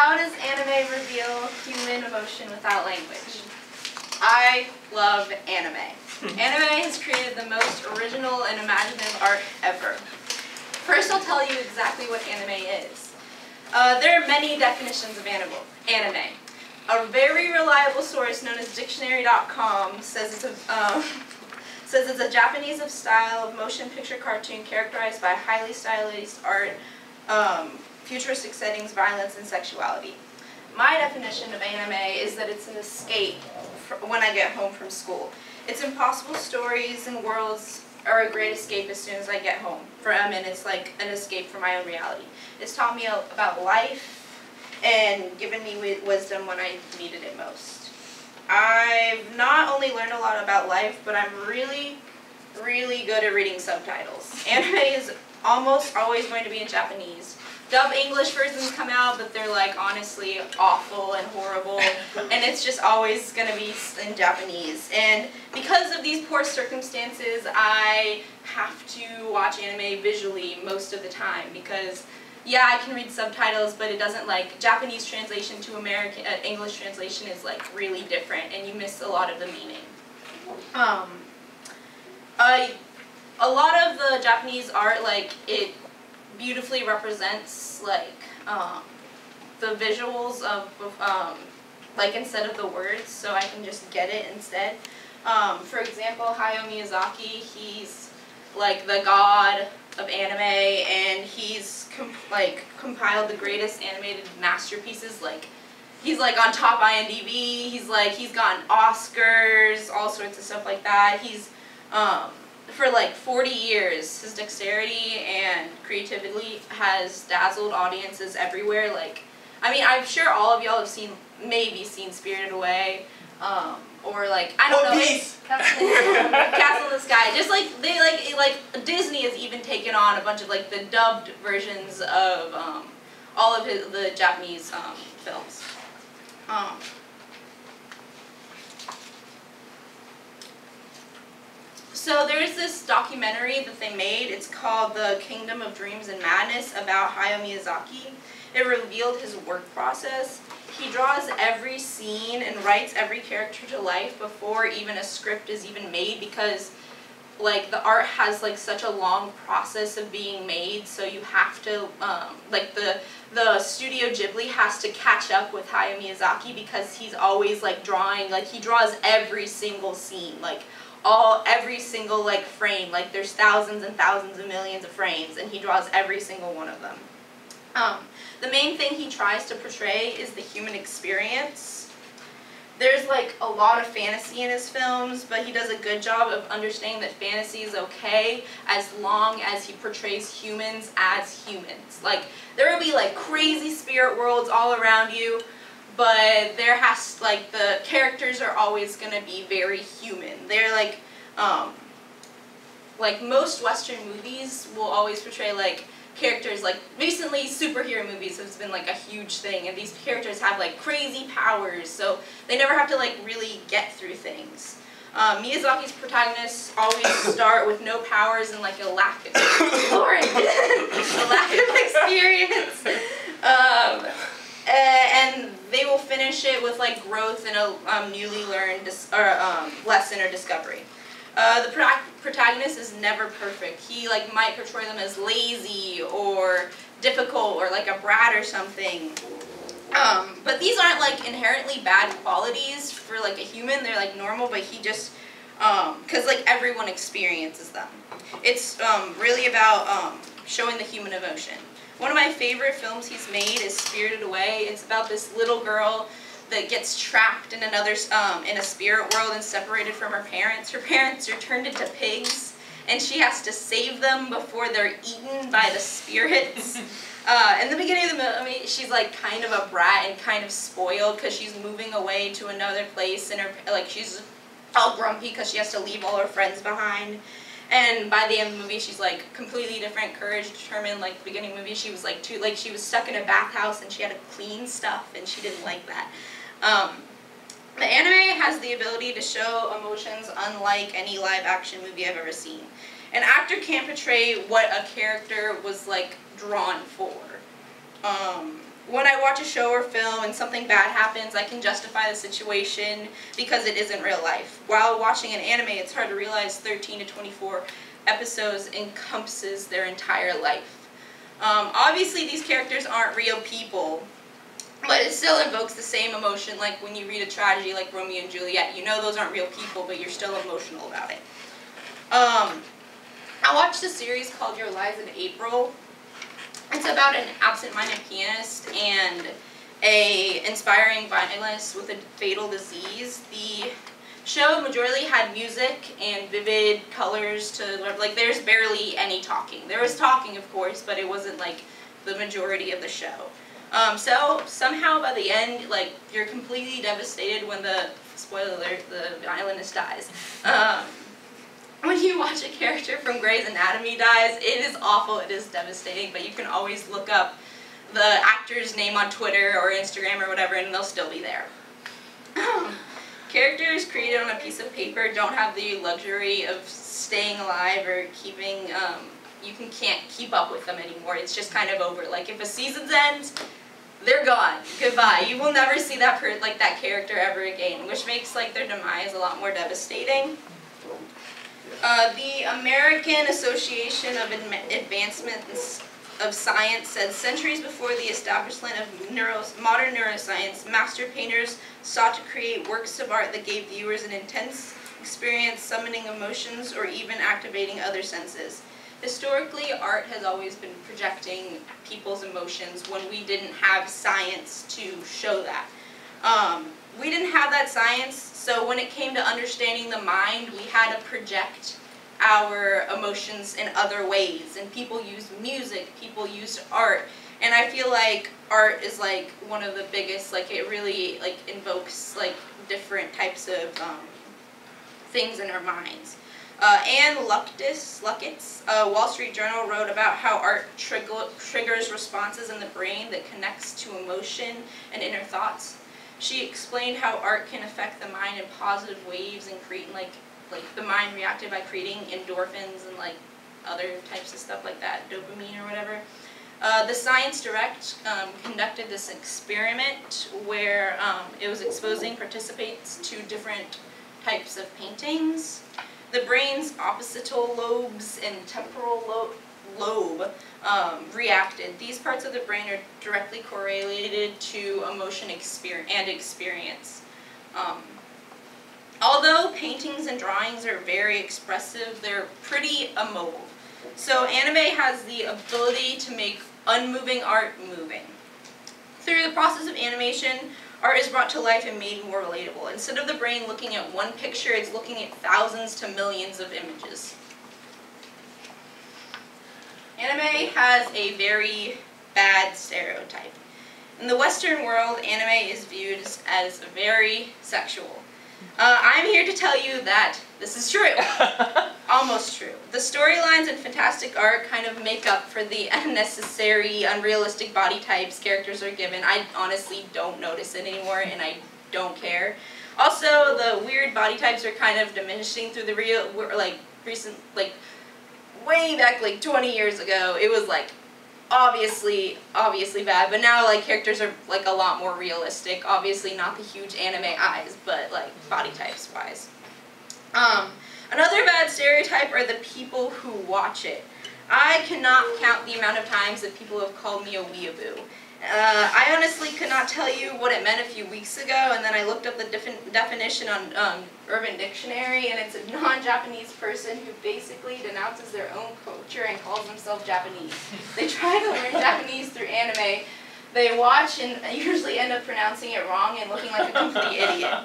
How does anime reveal human emotion without language? I love anime. Anime has created the most original and imaginative art ever. First, I'll tell you exactly what anime is. There are many definitions of anime. A very reliable source known as dictionary.com says it's a Japanese style of motion picture cartoon characterized by highly stylized art, futuristic settings, violence, and sexuality. My definition of anime is that it's an escape when I get home from school. Its impossible stories and worlds are a great escape as soon as I get home and it's like an escape from my own reality. It's taught me about life and given me wisdom when I needed it most. I've not only learned a lot about life, but I'm really, really good at reading subtitles. Anime is almost always going to be in Japanese. Dub English versions come out, but they're like honestly awful and horrible, and it's just always going to be in Japanese. And because of these poor circumstances, I have to watch anime visually most of the time because, yeah, I can read subtitles, but it doesn't like Japanese translation to American English translation is like really different, and you miss a lot of the meaning. A lot of the Japanese art, like it beautifully represents like the visuals of like instead of the words, so I can just get it instead. For example, Hayao Miyazaki, he's like the god of anime, and he's compiled the greatest animated masterpieces. Like he's like on top IMDb. He's gotten Oscars, all sorts of stuff like that. He's for like 40 years, his dexterity and creativity has dazzled audiences everywhere. Like, I mean, I'm sure all of y'all have maybe seen Spirited Away, or like, I don't know, Castle in the Sky. Just like, like Disney has even taken on a bunch of like the dubbed versions of all of the Japanese films. So there's this documentary that they made. It's called The Kingdom of Dreams and Madness about Hayao Miyazaki. It revealed his work process. He draws every scene and writes every character to life before even a script is even made because like the art has like such a long process of being made, so you have to like the Studio Ghibli has to catch up with Hayao Miyazaki because he's always like drawing, like he draws every single scene, like every single like frame, like there's thousands and thousands of millions of frames, and he draws every single one of them. The main thing he tries to portray is the human experience. There's like a lot of fantasy in his films, but he does a good job of understanding that fantasy is okay as long as he portrays humans as humans. Like there will be like crazy spirit worlds all around you, but there has, like, the characters are always going to be very human. They're like most Western movies will always portray like characters, like recently superhero movies has been like a huge thing, and these characters have like crazy powers, so they never have to like really get through things. Miyazaki's protagonists always start with no powers and like a lack of experience. And they will finish it with like growth and a newly learned lesson or discovery. The protagonist is never perfect. He like might portray them as lazy or difficult or like a brat or something. But these aren't like inherently bad qualities for like a human. They're like normal, but he just because like everyone experiences them. It's really about showing the human emotion. One of my favorite films he's made is Spirited Away. It's about this little girl that gets trapped in in a spirit world and separated from her parents. Her parents are turned into pigs, and she has to save them before they're eaten by the spirits. In the beginning of the movie, she's like kind of a brat and kind of spoiled because she's moving away to another place, and she's all grumpy because she has to leave all her friends behind. And by the end of the movie, she's like completely different, courage, determined. Like the beginning of the movie, she was like she was stuck in a bathhouse and she had to clean stuff, and she didn't like that. The anime has the ability to show emotions unlike any live-action movie I've ever seen. An actor can't portray what a character was like drawn for. when I watch a show or film and something bad happens, I can justify the situation because it isn't real life. While watching an anime, it's hard to realize 13 to 24 episodes encompasses their entire life. Obviously, these characters aren't real people, but it still invokes the same emotion, like when you read a tragedy like Romeo and Juliet. You know those aren't real people, but you're still emotional about it. I watched a series called Your Lies in April. It's about an absent-minded pianist and an inspiring violinist with a fatal disease. The show majorly had music and vivid colors to, like, there's barely any talking. There was talking, of course, but it wasn't, like, the majority of the show. So somehow by the end, like, you're completely devastated when spoiler alert, the violinist dies. When you watch a character from Grey's Anatomy dies, it is awful, it is devastating, but you can always look up the actor's name on Twitter or Instagram or whatever, and they'll still be there. Characters created on a piece of paper don't have the luxury of staying alive or keeping, can't keep up with them anymore. It's just kind of over. Like, if a season ends, they're gone. Goodbye. You will never see that that character ever again, which makes, like, their demise a lot more devastating. The American Association of Advancement of Science said centuries before the establishment of modern neuroscience, master painters sought to create works of art that gave viewers an intense experience, summoning emotions, or even activating other senses. Historically, art has always been projecting people's emotions when we didn't have science to show that. We didn't have that science, so when it came to understanding the mind, we had to project our emotions in other ways. And people used music, people used art. And I feel like art is, like, one of the biggest, like, it really, like, invokes, like, different types of things in our minds. Anne Luckett's Wall Street Journal wrote about how art triggers responses in the brain that connects to emotion and inner thoughts. She explained how art can affect the mind in positive waves and create, like the mind reacted by creating endorphins and, like, other types of stuff like that, dopamine or whatever. The Science Direct conducted this experiment where it was exposing participants to different types of paintings. The brain's occipital lobes and temporal lobe reacted. These parts of the brain are directly correlated to emotion and experience. Although paintings and drawings are very expressive, they're pretty immobile. So anime has the ability to make unmoving art moving. Through the process of animation, art is brought to life and made more relatable. Instead of the brain looking at one picture, it's looking at thousands to millions of images. Anime has a very bad stereotype. In the Western world, anime is viewed as very sexual. I'm here to tell you that this is true. Almost true. The storylines and fantastic art kind of make up for the unnecessary, unrealistic body types characters are given. I honestly don't notice it anymore, and I don't care. Also, the weird body types are kind of diminishing through the way back, like 20 years ago, it was, like, obviously bad, but now, like, characters are, like, a lot more realistic. Obviously not the huge anime eyes, but, like, body types wise. Another bad stereotype are the people who watch it. I cannot count the amount of times that people have called me a weeaboo. I honestly could not tell you what it meant a few weeks ago, and then I looked up the definition on Urban Dictionary, and it's a non-Japanese person who basically denounces their own culture and calls themselves Japanese. They try to learn Japanese through anime. They watch and usually end up pronouncing it wrong and looking like a complete idiot.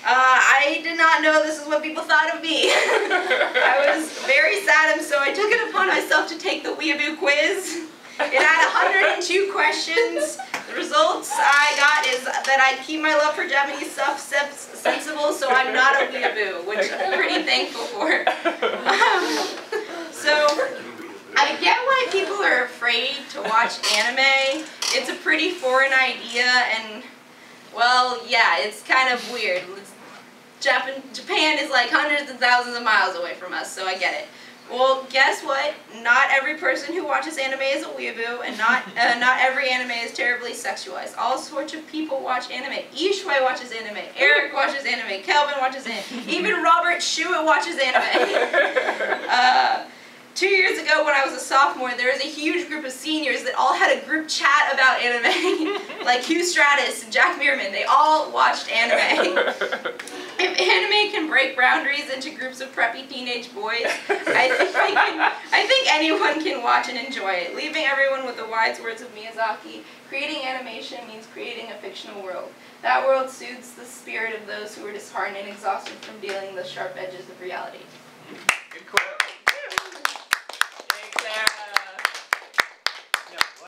I did not know this is what people thought of me. I was very sad, and so I took it upon myself to take the weeaboo quiz. It had 102 questions. The results I got is that I keep my love for Japanese stuff sensible, so I'm not a weeaboo, which I'm pretty thankful for. So, I get why people are afraid to watch anime. It's a pretty foreign idea, and, well, yeah, it's kind of weird. Japan is like hundreds of thousands of miles away from us, so I get it. Well, guess what? Not every person who watches anime is a weeaboo, and not every anime is terribly sexualized. All sorts of people watch anime. Ishui watches anime. Eric watches anime. Kelvin watches anime. Even Robert Schuett watches anime. 2 years ago, when I was a sophomore, there was a huge group of seniors that all had a group chat about anime. Like Hugh Stratus and Jack Meerman, they all watched anime. If anime can break boundaries into groups of preppy teenage boys, I think anyone can watch and enjoy it. Leaving everyone with the wise words of Miyazaki, creating animation means creating a fictional world. That world soothes the spirit of those who are disheartened and exhausted from dealing with the sharp edges of reality. Good quote.